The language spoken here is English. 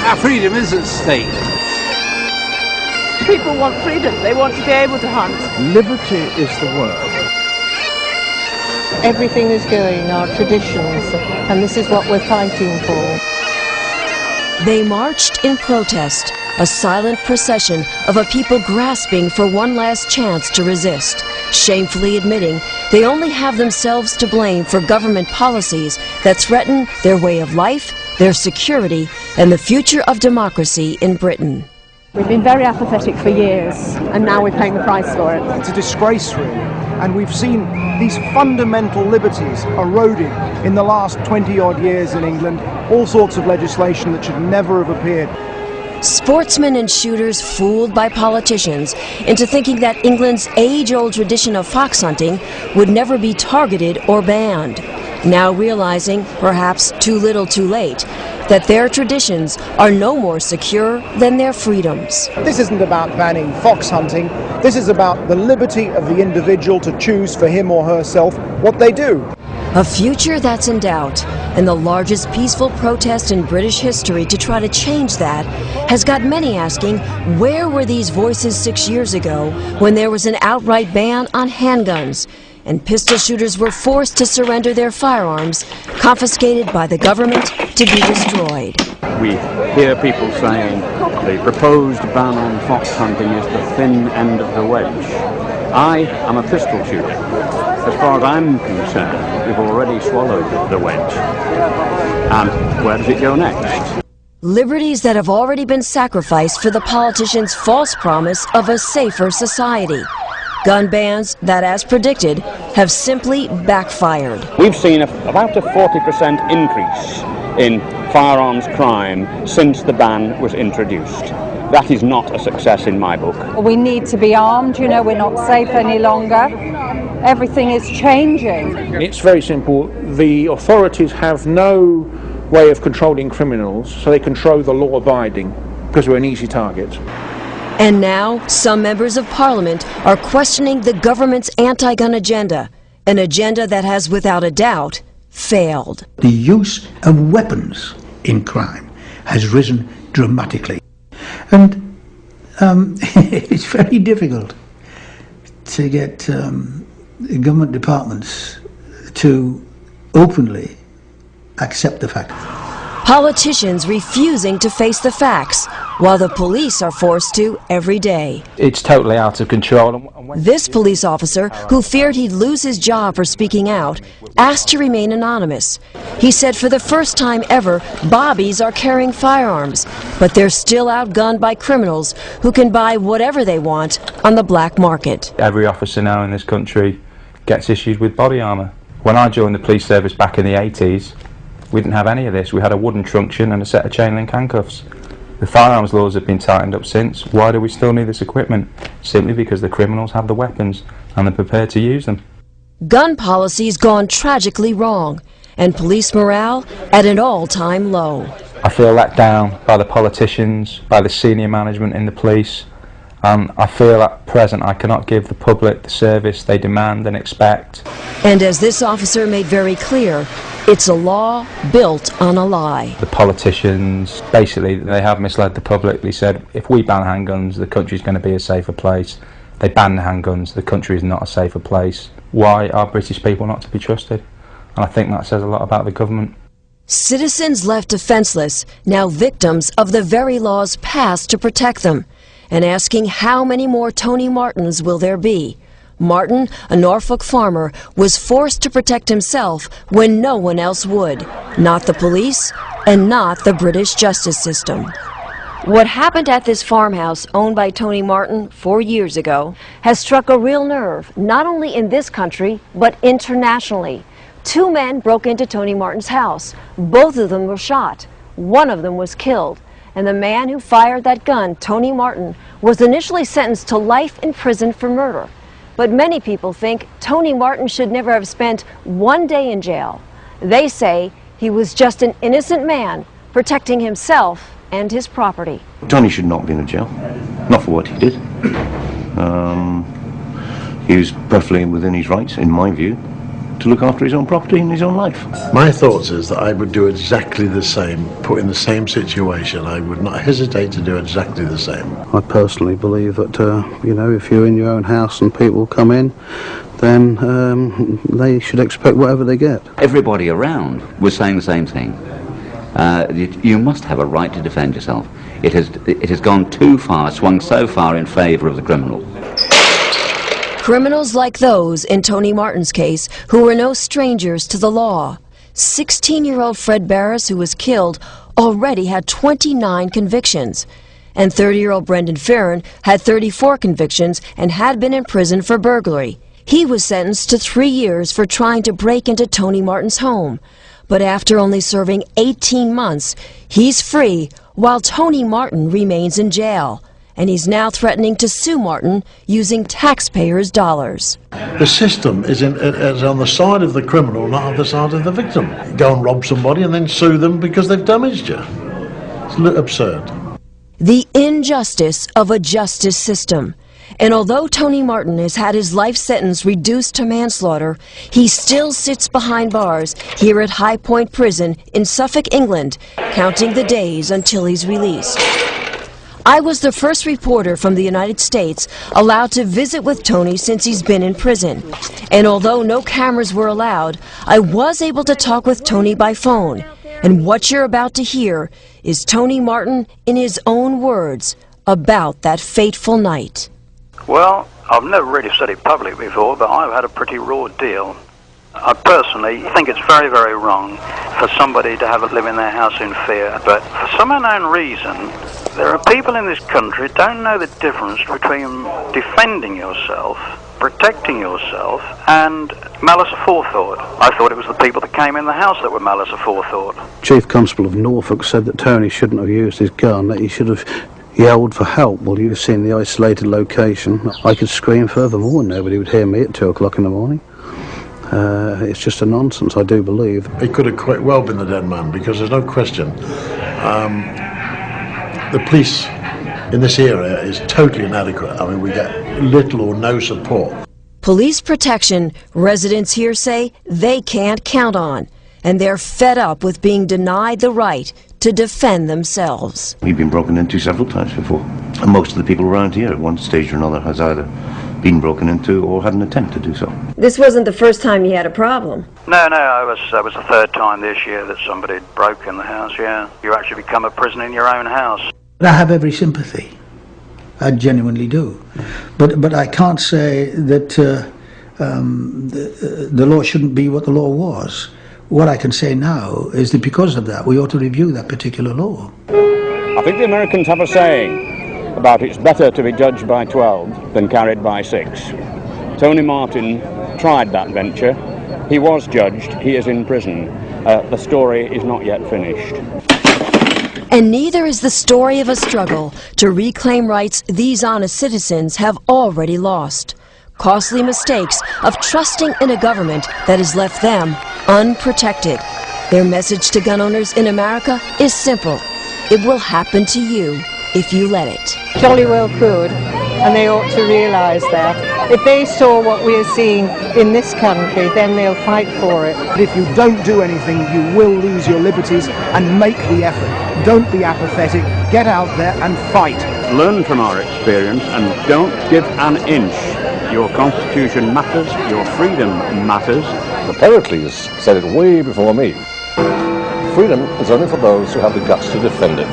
Our freedom is at stake. People want freedom. They want to be able to hunt. Liberty is the word. Everything is going, our traditions, and this is what we're fighting for. They marched in protest, a silent procession of a people grasping for one last chance to resist, shamefully admitting they only have themselves to blame for government policies that threaten their way of life, their security, and the future of democracy in Britain. We've been very apathetic for years, and now we're paying the price for it. It's a disgrace, really. And we've seen these fundamental liberties eroded in the last 20-odd years in England, all sorts of legislation that should never have appeared. Sportsmen and shooters fooled by politicians into thinking that England's age-old tradition of fox hunting would never be targeted or banned, now realizing, perhaps too little too late, that their traditions are no more secure than their freedoms. This isn't about banning fox hunting. This is about the liberty of the individual to choose for him or herself what they do. A future that's in doubt, and the largest peaceful protest in British history to try to change that has got many asking, where were these voices 6 years ago when there was an outright ban on handguns and pistol shooters were forced to surrender their firearms, confiscated by the government to be destroyed? We hear people saying the proposed ban on fox hunting is the thin end of the wedge. I am a pistol shooter. As far as I'm concerned, we've already swallowed the wedge. And where does it go next? Liberties that have already been sacrificed for the politicians' false promise of a safer society. Gun bans that, as predicted, have simply backfired. We've seen about a 40% increase in firearms crime since the ban was introduced. That is not a success in my book. We need to be armed, you know, we're not safe any longer. Everything is changing. It's very simple. The authorities have no way of controlling criminals, so they control the law-abiding because we're an easy target. And now, some members of Parliament are questioning the government's anti-gun agenda, an agenda that has, without a doubt, failed. The use of weapons in crime has risen dramatically. And it's very difficult to get government departments to openly accept the fact. Politicians refusing to face the facts, while the police are forced to every day. It's totally out of control. This police officer, who feared he'd lose his job for speaking out, asked to remain anonymous. He said for the first time ever, bobbies are carrying firearms, but they're still outgunned by criminals who can buy whatever they want on the black market. Every officer now in this country gets issued with body armour. When I joined the police service back in the 80s, we didn't have any of this. We had a wooden truncheon and a set of chain link handcuffs. The firearms laws have been tightened up since. Why do we still need this equipment? Simply because the criminals have the weapons and they're prepared to use them. Gun policy's gone tragically wrong, and police morale at an all-time low. I feel let down by the politicians, by the senior management in the police. I feel at present I cannot give the public the service they demand and expect. And as this officer made very clear, it's a law built on a lie. The politicians, basically, they have misled the public. They said, if we ban handguns, the country's going to be a safer place. They ban the handguns, the country is not a safer place. Why are British people not to be trusted? And I think that says a lot about the government. Citizens left defenseless, now victims of the very laws passed to protect them, and asking how many more Tony Martins will there be. Martin, a Norfolk farmer, was forced to protect himself when no one else would. Not the police, and not the British justice system. What happened at this farmhouse owned by Tony Martin 4 years ago has struck a real nerve, not only in this country, but internationally. 2 men broke into Tony Martin's house. Both of them were shot. One of them was killed. And the man who fired that gun, Tony Martin, was initially sentenced to life in prison for murder. But many people think Tony Martin should never have spent 1 day in jail. They say he was just an innocent man protecting himself and his property. Tony should not have been in jail, not for what he did. He was perfectly within his rights, in my view. to look after his own property and his own life. My thoughts is that I would do exactly the same, put in the same situation. I would not hesitate to do exactly the same. I personally believe that, you know, if you're in your own house and people come in, then they should expect whatever they get. Everybody around was saying the same thing. You must have a right to defend yourself. It has gone too far, swung so far in favour of the criminal. Criminals like those in Tony Martin's case, who were no strangers to the law. 16-year-old Fred Barris, who was killed, already had 29 convictions. And 30-year-old Brendan Farron had 34 convictions and had been in prison for burglary. He was sentenced to 3 years for trying to break into Tony Martin's home. But after only serving 18 months, he's free while Tony Martin remains in jail. And he's now threatening to sue Martin using taxpayers' dollars. The system is on the side of the criminal, not on the side of the victim. Go and rob somebody and then sue them because they've damaged you. It's absurd. The injustice of a justice system. And although Tony Martin has had his life sentence reduced to manslaughter, he still sits behind bars here at High Point Prison in Suffolk, England, counting the days until he's released. I was the first reporter from the United States allowed to visit with Tony since he's been in prison. And although no cameras were allowed, I was able to talk with Tony by phone. And what you're about to hear is Tony Martin in his own words about that fateful night. Well, I've never really said it publicly before, but I've had a pretty raw deal. I personally think it's very, very wrong for somebody to live in their house in fear. But for some unknown reason, there are people in this country who don't know the difference between defending yourself, protecting yourself, and malice aforethought. I thought it was the people that came in the house that were malice aforethought. Chief Constable of Norfolk said that Tony shouldn't have used his gun, that he should have yelled for help. Well, you've seen the isolated location. I could scream furthermore and nobody would hear me at 2 o'clock in the morning. It's just a nonsense, I do believe. It could have quite well been the dead man, because there's no question. The police in this area is totally inadequate. I mean, we get little or no support. Police protection, residents here say they can't count on. And they're fed up with being denied the right to defend themselves. We've been broken into several times before. And most of the people around here at one stage or another has either been broken into or had an attempt to do so. This wasn't the first time you had a problem. No, it was the third time this year that somebody had broken the house, yeah. You actually become a prisoner in your own house. I have every sympathy. I genuinely do. But I can't say that the law shouldn't be what the law was. What I can say now is that because of that, we ought to review that particular law. I think the Americans have a saying about it's better to be judged by 12 than carried by 6. Tony Martin tried that venture. He was judged. He is in prison. The story is not yet finished. And neither is the story of a struggle to reclaim rights these honest citizens have already lost. Costly mistakes of trusting in a government that has left them unprotected. Their message to gun owners in America is simple. It will happen to you if you let it. Jolly well could, and they ought to realise that. If they saw what we are seeing in this country, then they'll fight for it. But if you don't do anything, you will lose your liberties, and make the effort. Don't be apathetic. Get out there and fight. Learn from our experience and don't give an inch. Your constitution matters, your freedom matters. The Pericles said it way before me. Freedom is only for those who have the guts to defend it.